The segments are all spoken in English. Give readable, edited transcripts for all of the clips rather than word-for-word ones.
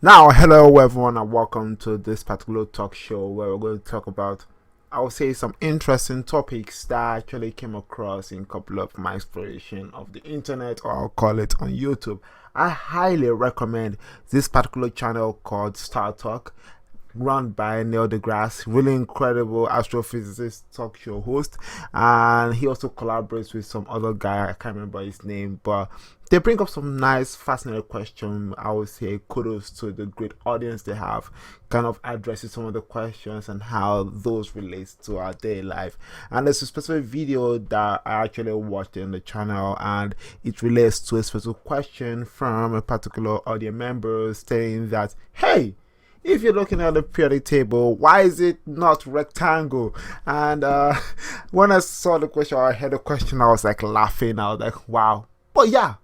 Now, hello everyone, and welcome to this particular talk show where we're going to talk about, I would say, some interesting topics that I actually came across in a couple of my exploration of the internet, or I'll call it on YouTube. I highly recommend this particular channel called Star Talk, run by Neil deGrasse, really incredible astrophysicist talk show host, and he also collaborates with some other guy. I can't remember his name, but they bring up some nice, fascinating questions. I would say kudos to the great audience they have, kind of addressing some of the questions and how those relate to our daily life. And there's a specific video that I actually watched in the channel, and it relates to a specific question from a particular audience member saying that, hey, if you're looking at the periodic table, why is it not rectangle? And when I saw the question, I heard the question, I was like laughing. I was like, wow. But yeah,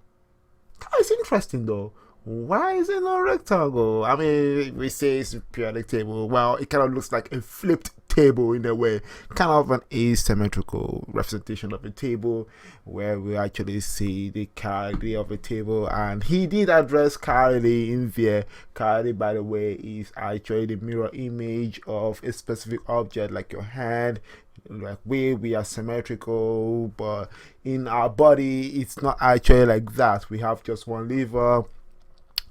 it's interesting though. Why is it not rectangle? I mean, we say it's a periodic table. Well, it kind of looks like a flipped table in a way, kind of an asymmetrical representation of a table where we actually see the calorie of a table. And he did address calorie in there. Calorie, by the way, is actually the mirror image of a specific object like your hand. Like we are symmetrical, but in our body it's not actually like that. We have just one liver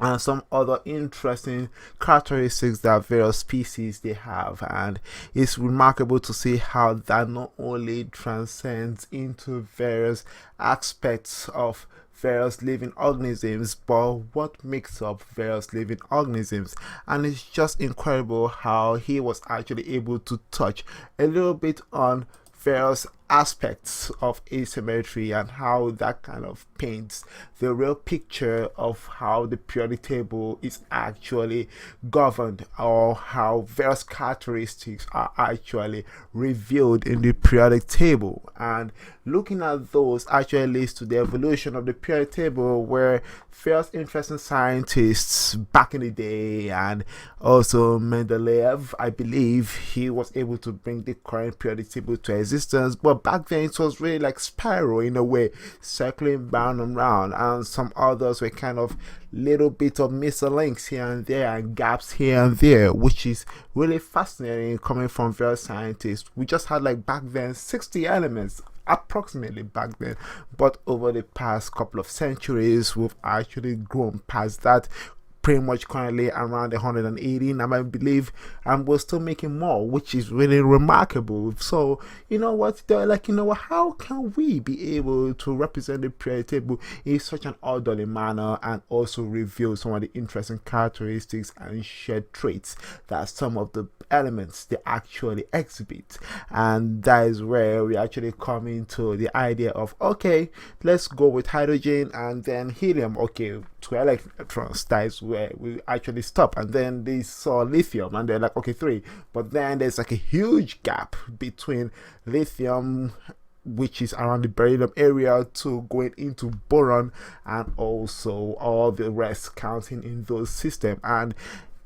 and some other interesting characteristics that various species they have, and it's remarkable to see how that not only transcends into various aspects of various living organisms, but what makes up various living organisms. And it's just incredible how he was actually able to touch a little bit on various aspects of asymmetry and how that kind of paints the real picture of how the periodic table is actually governed, or how various characteristics are actually revealed in the periodic table. And looking at those actually leads to the evolution of the periodic table, where various interesting scientists back in the day, and also Mendeleev, I believe he was able to bring the current periodic table to existence. But back then it was really like spiral in a way, circling round and round, and some others were kind of little bit of mislinks here and there and gaps here and there, which is really fascinating coming from various scientists. We just had like back then 60 elements approximately back then, but over the past couple of centuries we've actually grown past that, pretty much currently around 118, I believe, and we're still making more, which is really remarkable. So you know what, they're like, you know what, how can we be able to represent the periodic table in such an orderly manner and also reveal some of the interesting characteristics and shared traits that some of the elements they actually exhibit? And that is where we actually come into the idea of, okay, let's go with hydrogen and then helium. Okay, 2 electrons, that is where we actually stop. And then they saw lithium and they're like, okay, 3. But then there's like a huge gap between lithium, which is around the beryllium area, to going into boron, and also all the rest counting in those systems. And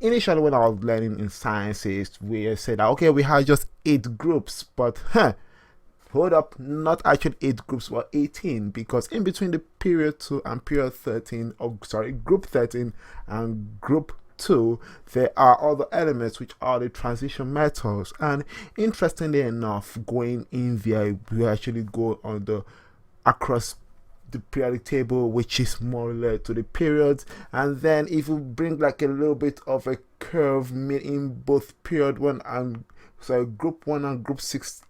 initially when I was learning in sciences, we said, okay, we had just 8 groups, but hold up, not actually 8 groups, but 18, because in between the period 2 and period 13, or sorry, group 13 and group 2, there are other elements which are the transition metals. And interestingly enough, going in there, we actually go on the across the periodic table, which is more related to the periods. And then if we bring like a little bit of a curve in both period 1 and group 1 and group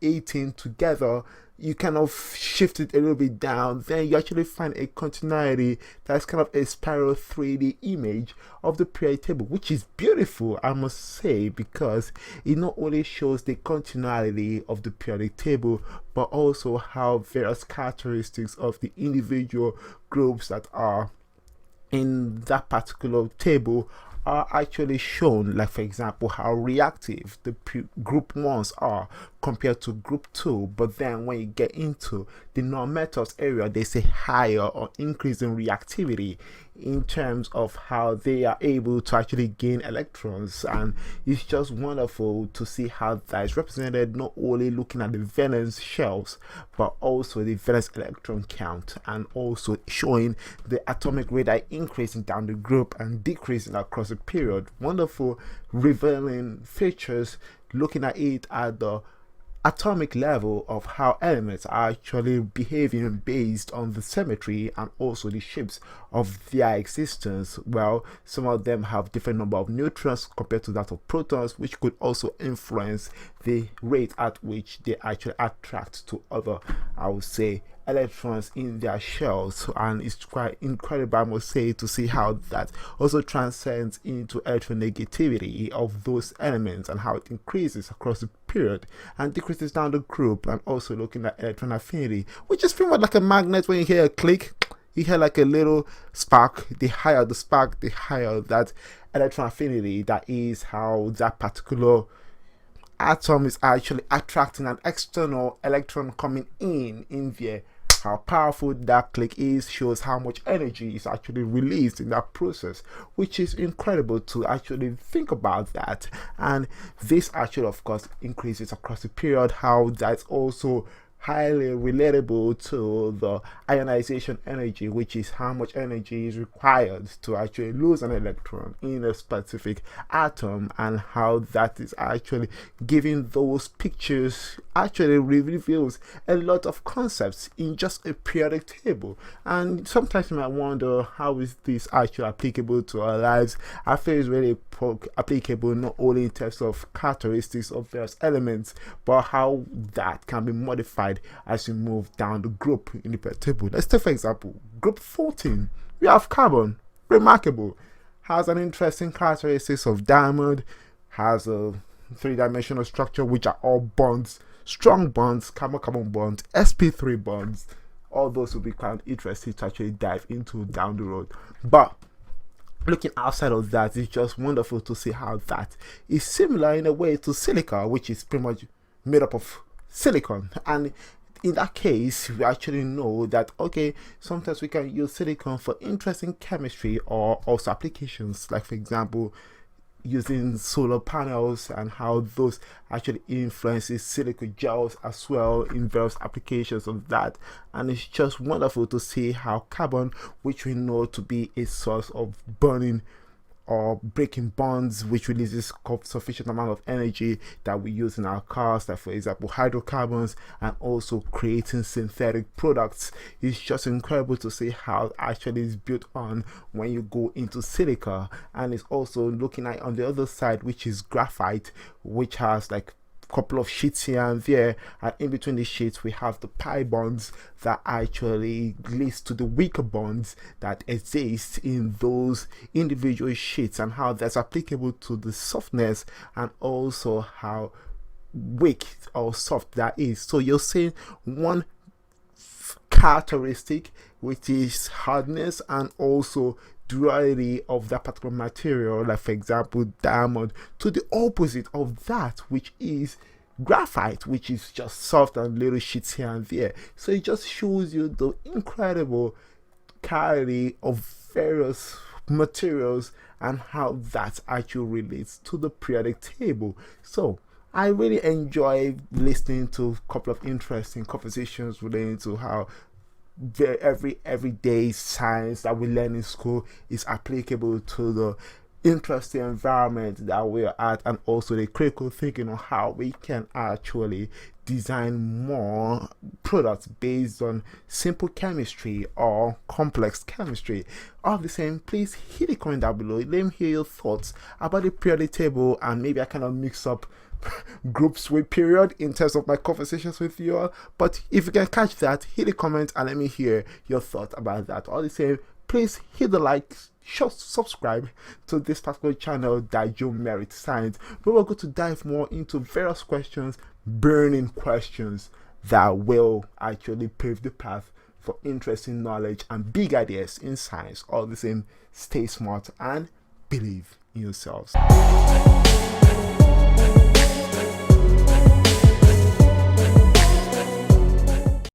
18 together, you kind of shift it a little bit down, then you actually find a continuity that's kind of a spiral 3D image of the periodic table, which is beautiful, I must say, because it not only shows the continuity of the periodic table, but also how various characteristics of the individual groups that are in that particular table are actually shown. Like for example, how reactive the group 1s are compared to group 2. But then when you get into the non-metals area, they say higher or increase in reactivity in terms of how they are able to actually gain electrons. And it's just wonderful to see how that is represented, not only looking at the valence shells but also the valence electron count, and also showing the atomic radii increasing down the group and decreasing across the period. Wonderful revealing features, looking at it at the atomic level of how elements are actually behaving based on the symmetry and also the shapes of their existence. Well, some of them have different number of neutrons compared to that of protons, which could also influence the rate at which they actually attract to other, I would say, electrons in their shells. And it's quite incredible, I must say, to see how that also transcends into electronegativity of those elements and how it increases across the period and decreases down the group. And also looking at electron affinity, which is pretty much like a magnet. When you hear a click, you hear like a little spark. The higher the spark, the higher that electron affinity. That is how that particular atom is actually attracting an external electron coming in there. How powerful that click is shows how much energy is actually released in that process, which is incredible to actually think about that. And this actually, of course, increases across the period. How that's also highly relatable to the ionization energy, which is how much energy is required to actually lose an electron in a specific atom, and how that is actually giving those pictures actually reveals a lot of concepts in just a periodic table. And sometimes you might wonder, how is this actually applicable to our lives? I feel it's really applicable not only in terms of characteristics of various elements, but how that can be modified as you move down the group in the periodic table. Let's take, for example, group 14. We have carbon. Remarkable. Has an interesting characteristics of diamond, has a three-dimensional structure, which are all bonds, strong bonds, carbon-carbon bonds, sp3 bonds. All those will be quite interesting to actually dive into down the road. But looking outside of that, it's just wonderful to see how that is similar in a way to silica, which is pretty much made up of silicon. And in that case, we actually know that, okay, sometimes we can use silicon for interesting chemistry or also applications, like for example using solar panels and how those actually influences silicon gels as well in various applications of that. And it's just wonderful to see how carbon, which we know to be a source of burning or breaking bonds, which releases sufficient amount of energy that we use in our cars, like for example hydrocarbons, and also creating synthetic products. It's just incredible to see how actually is built on when you go into silica. And it's also looking at on the other side, which is graphite, which has like couple of sheets here and there, and in between the sheets we have the pi bonds that actually leads to the weaker bonds that exist in those individual sheets, and how that's applicable to the softness and also how weak or soft that is. So you're seeing one characteristic, which is hardness and also durability of that particular material, like for example diamond, to the opposite of that, which is graphite, which is just soft and little sheets here and there. So it just shows you the incredible quality of various materials and how that actually relates to the periodic table. So I really enjoy listening to a couple of interesting conversations relating to how everyday science that we learn in school is applicable to the interesting environment that we are at, and also the critical thinking on how we can actually design more products based on simple chemistry or complex chemistry. All the same, please hit a comment down below. Let me hear your thoughts about the periodic table, and maybe I kind of mix up groups with period in terms of my conversations with you all. But if you can catch that, hit a comment and let me hear your thoughts about that. All the same, please hit the like, subscribe to this particular channel, Dajoemerit Science, where we're going to dive more into various questions, burning questions that will actually pave the path for interesting knowledge and big ideas in science. All the same, stay smart and believe in yourselves.